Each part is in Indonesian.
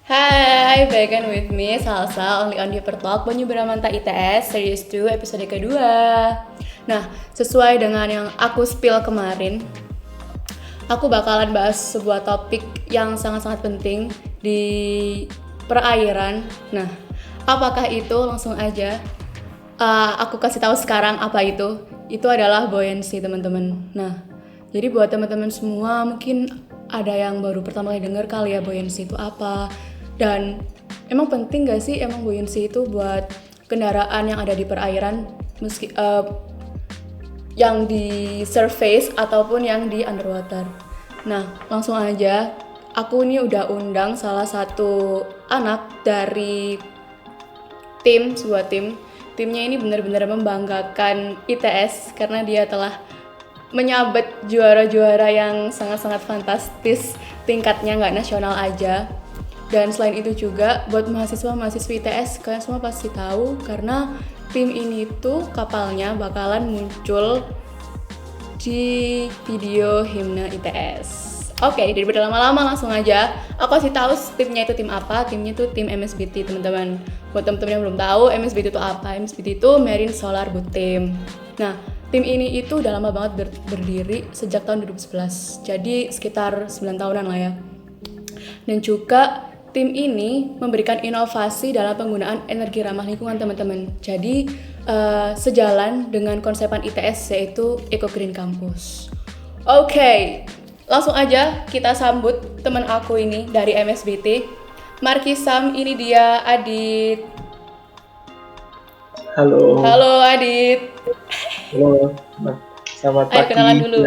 Hai, back again with me, Salsa, only on Deeper Talk, Banyu Bramanta ITS, Series 2, episode kedua. Nah, sesuai dengan yang aku spill kemarin, aku bakalan bahas sebuah topik yang sangat-sangat penting di perairan. Nah, apakah itu? Langsung aja. Aku kasih tahu sekarang apa itu. Itu adalah buoyancy, teman-teman. Nah, jadi buat teman-teman semua mungkin ada yang baru pertama kali dengar kali ya buoyancy itu apa. Dan emang penting gak sih emang buoyancy itu buat kendaraan yang ada di perairan, meski yang di surface ataupun yang di underwater. Nah, langsung aja. Aku ini udah undang salah satu anak dari sebuah tim. Timnya ini benar-benar membanggakan ITS karena dia telah menyabet juara-juara yang sangat-sangat fantastis, tingkatnya nggak nasional aja. Dan selain itu juga buat mahasiswa-mahasiswi ITS, kalian semua pasti tahu karena tim ini tuh kapalnya bakalan muncul di video himne ITS. Oke, daripada lama-lama langsung aja aku kasih tahu timnya itu tim apa. Timnya itu tim MSBT, teman-teman. Buat teman-teman yang belum tahu MSBT itu apa, MSBT itu Marine Solar Boot Team. Nah, tim ini itu udah lama banget berdiri sejak tahun 2011, jadi sekitar 9 tahunan lah ya. Dan juga tim ini memberikan inovasi dalam penggunaan energi ramah lingkungan, teman-teman. Jadi sejalan dengan konsepan ITS yaitu Eco Green Campus. Oke, langsung aja kita sambut teman aku ini dari MSBT. Markisam, ini dia Adit. Halo. Halo Adit. Halo. Selamat pagi. Ayo kenalan dulu.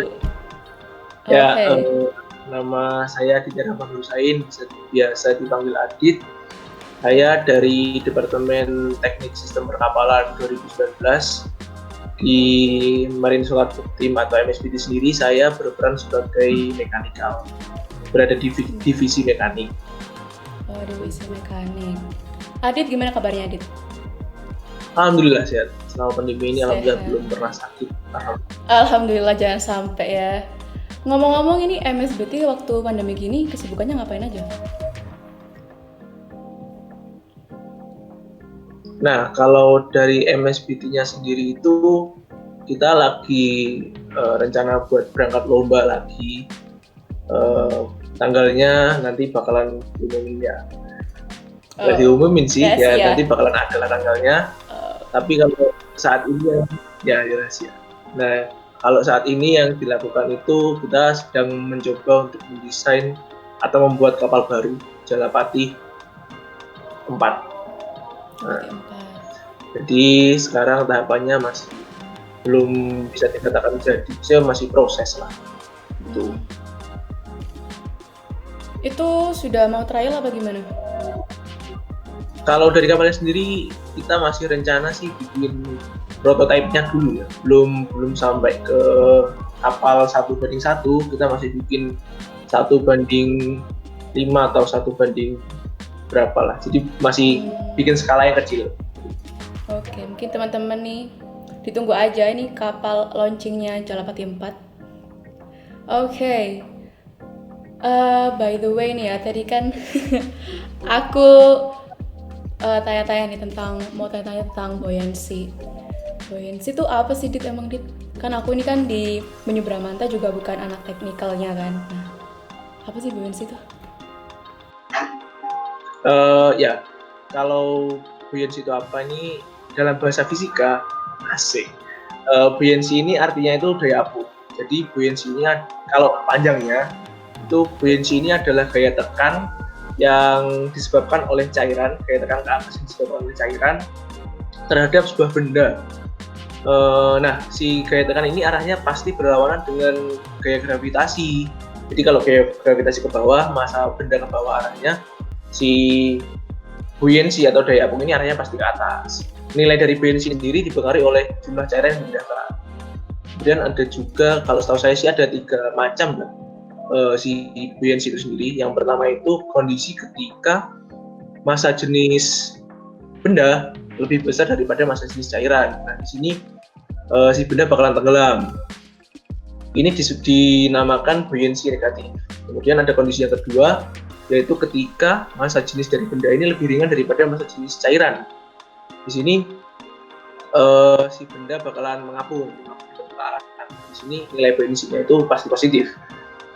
Ya, Oke. nama saya Adit Rahman Husain, biasa dipanggil Adit. Saya dari Departemen Teknik Sistem Perkapalan 2019 di Marine Solar Boot Team atau MSBT sendiri. Saya berperan sebagai mekanikal, berada di divisi mekanik. Oh, divisi mekanik. Adit, gimana kabarnya Adit? Alhamdulillah sehat. Selama pandemi ini Sehat. alhamdulillah belum pernah sakit. Alhamdulillah, jangan sampai ya. Ngomong-ngomong, ini MSBT waktu pandemi gini kesibukannya ngapain aja? Nah, kalau dari MSBT-nya sendiri itu kita lagi rencana buat berangkat lomba lagi. Tanggalnya nanti bakalan diumumin ya. Nggak diumumin sih, ya nanti bakalan ada lah tanggalnya. Tapi kalau saat ini ya rahasia. Nah, kalau saat ini yang dilakukan itu kita sedang mencoba untuk mendesain atau membuat kapal baru, Jalapati 4. Nah, jadi sekarang tahapannya masih belum bisa dikatakan jadi, masih proses lah. Itu sudah mau trial apa gimana? Kalau dari kapalnya sendiri kita masih rencana sih bikin prototipe-nya dulu ya. Belum sampai ke kapal 1:1, kita masih bikin 1:5 atau 1 berapa lah. Jadi masih bikin skala yang kecil. Oke, mungkin teman-teman nih ditunggu aja ini kapal launchingnya Jalapati 4. Oke. By the way nih ya, tadi kan aku tanya-tanya nih mau tanya-tanya tentang buoyancy. Buoyancy itu apa sih, Dit, emang, Dit? Kan aku ini kan di Banyu Bramanta juga bukan anak teknikalnya kan. Nah, apa sih buoyancy itu? Ya, kalau buoyancy itu apa ini dalam bahasa fisika, asik. Buoyancy ini artinya itu daya apung. Jadi buoyancy ini kalau panjangnya itu buoyancy ini adalah gaya tekan yang disebabkan oleh cairan, gaya tekan ke atas yang disebabkan oleh cairan terhadap sebuah benda. Nah, si gaya tekan ini arahnya pasti berlawanan dengan gaya gravitasi. Jadi kalau gaya gravitasi ke bawah, massa benda ke bawah arahnya, si buoyancy atau daya apung ini arahnya pasti ke atas. Nilai dari buoyancy sendiri dipengaruhi oleh jumlah cairan yang pindah ke atas. Kemudian ada juga, kalau setahu saya sih ada 3 macam si buoyancy itu sendiri. Yang pertama itu kondisi ketika massa jenis benda lebih besar daripada massa jenis cairan. Nah, di sini si benda bakalan tenggelam. Ini dinamakan buoyancy negatif. Kemudian ada kondisi yang kedua, yaitu ketika massa jenis dari benda ini lebih ringan daripada massa jenis cairan. Di sini si benda bakalan mengapung di permukaan. Di sini nilai buoyancy-nya itu pasti positif.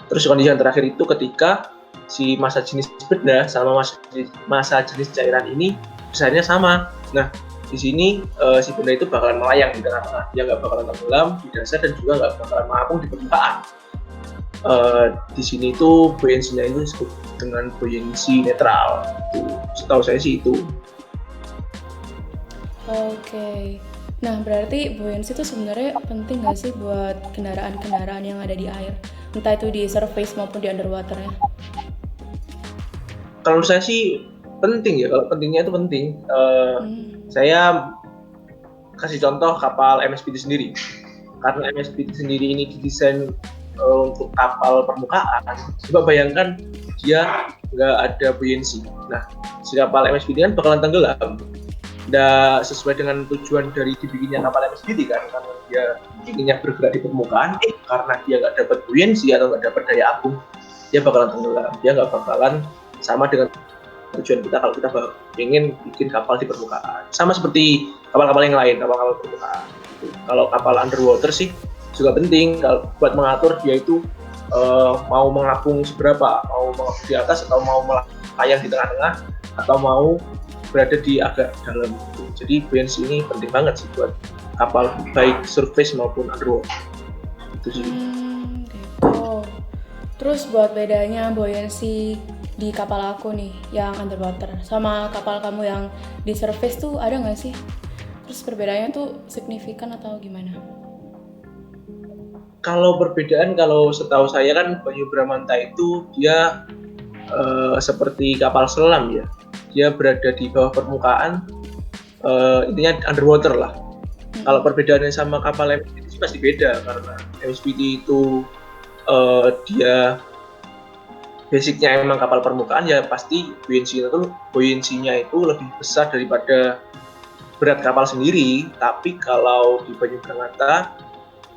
Terus kondisi yang terakhir itu ketika si massa jenis benda sama massa jenis cairan ini besarnya sama. Nah, di sini si benda itu bakalan melayang di tengah-tengah. Dia nggak bakalan tenggelam di dasar dan juga nggak bakalan mengapung di permukaan. Di sini itu buoyancy-nya itu disebut dengan buoyancy netral. Setahu saya sih itu. Oke. Nah, berarti buoyancy itu sebenarnya penting nggak sih buat kendaraan-kendaraan yang ada di air? Entah itu di surface maupun di underwater ya? Kalau menurut saya sih penting ya. Kalau pentingnya itu penting. Saya kasih contoh kapal MSPT sendiri. Karena MSPT sendiri ini didesain untuk kapal permukaan. Coba bayangkan dia nggak ada buoyancy. Nah, si kapal MSPT kan bakalan tenggelam. Nggak sesuai dengan tujuan dari dibikinnya kapal MSPT kan, karena dia inginnya bergerak di permukaan, karena dia nggak dapat buoyancy atau nggak dapat daya apung, dia bakalan tenggelam. Dia nggak bakalan sama dengan tujuan kita kalau kita ingin bikin kapal di permukaan. Sama seperti kapal-kapal yang lain, kapal-kapal permukaan. Kalau kapal underwater sih juga penting kalau buat mengatur dia itu mau mengapung seberapa, mau mengapung di atas atau mau melayang di tengah-tengah atau mau berada di agak dalam. Jadi buoyancy ini penting banget sih buat kapal baik surface maupun underwater. Itu sih. Gitu. Terus buat bedanya buoyancy di kapal aku nih yang underwater sama kapal kamu yang di surface tuh ada nggak sih? Terus perbedaannya tuh signifikan atau gimana? Kalau perbedaan, kalau setahu saya kan Banyu Bramanta itu dia seperti kapal selam ya. Dia berada di bawah permukaan, intinya underwater lah. Kalau perbedaannya sama kapal MSPT pasti beda, karena MSPT itu dia basicnya emang kapal permukaan, ya pasti buoyancy-nya itu lebih besar daripada berat kapal sendiri. Tapi kalau di Banyu Bramanta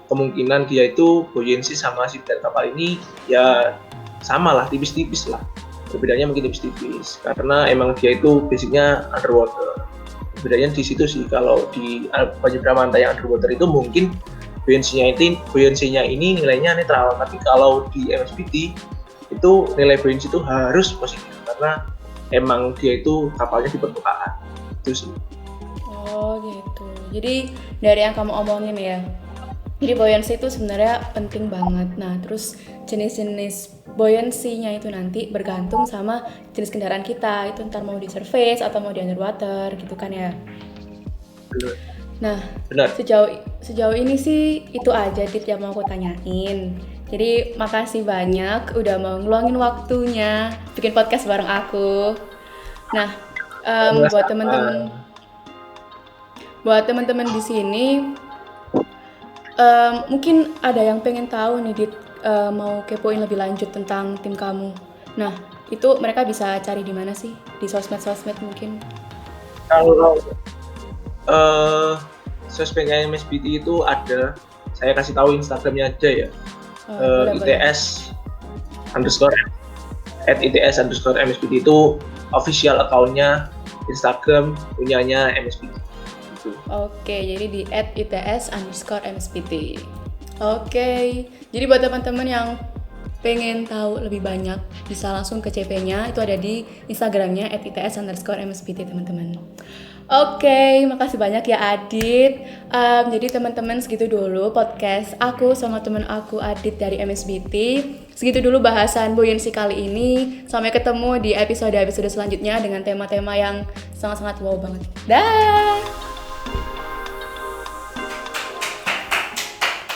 kemungkinan dia itu buoyancy sama si berat kapal ini ya sama lah, tipis-tipis lah. Perbedaannya mungkin tipis-tipis karena emang dia itu basicnya underwater. Bedanya di situ sih. Kalau di Banyu Bramanta yang underwater itu mungkin buoyancy-nya ini nilainya netral, tapi kalau di MSPT itu nilai buoyancy itu harus positif karena emang dia itu kapalnya di permukaan. Itu sih. Oh gitu. Jadi dari yang kamu omongin ya, jadi buoyancy itu sebenarnya penting banget. Nah, terus jenis-jenis buoyancy-nya itu nanti bergantung sama jenis kendaraan kita. Itu ntar mau di surface atau mau di underwater gitu kan ya. Benar. Nah, Benar. sejauh ini sih itu aja Dit yang mau aku tanyain. Jadi makasih banyak udah mau ngeluangin waktunya bikin podcast bareng aku. Nah, buat teman-teman di sini mungkin ada yang pengen tahu nih Dit, mau kepoin lebih lanjut tentang tim kamu. Nah, itu mereka bisa cari di mana sih? Di sosmed mungkin? Kalau sosmednya MSPT itu ada, saya kasih tahu Instagramnya aja ya. ITS underscore @ITS_MSPT itu official account-nya Instagram punyanya MSPT. Oke, jadi di @ITS_MSPT. Oke, jadi buat teman-teman yang pengen tahu lebih banyak bisa langsung ke CP-nya, itu ada di Instagramnya @ITS_MSPT teman-teman. Oke, makasih banyak ya Adit. Jadi teman-teman segitu dulu podcast aku sama teman aku Adit dari MSBT. Segitu dulu bahasan buoyancy kali ini. Sampai ketemu di episode selanjutnya dengan tema-tema yang sangat-sangat wow banget. Dah.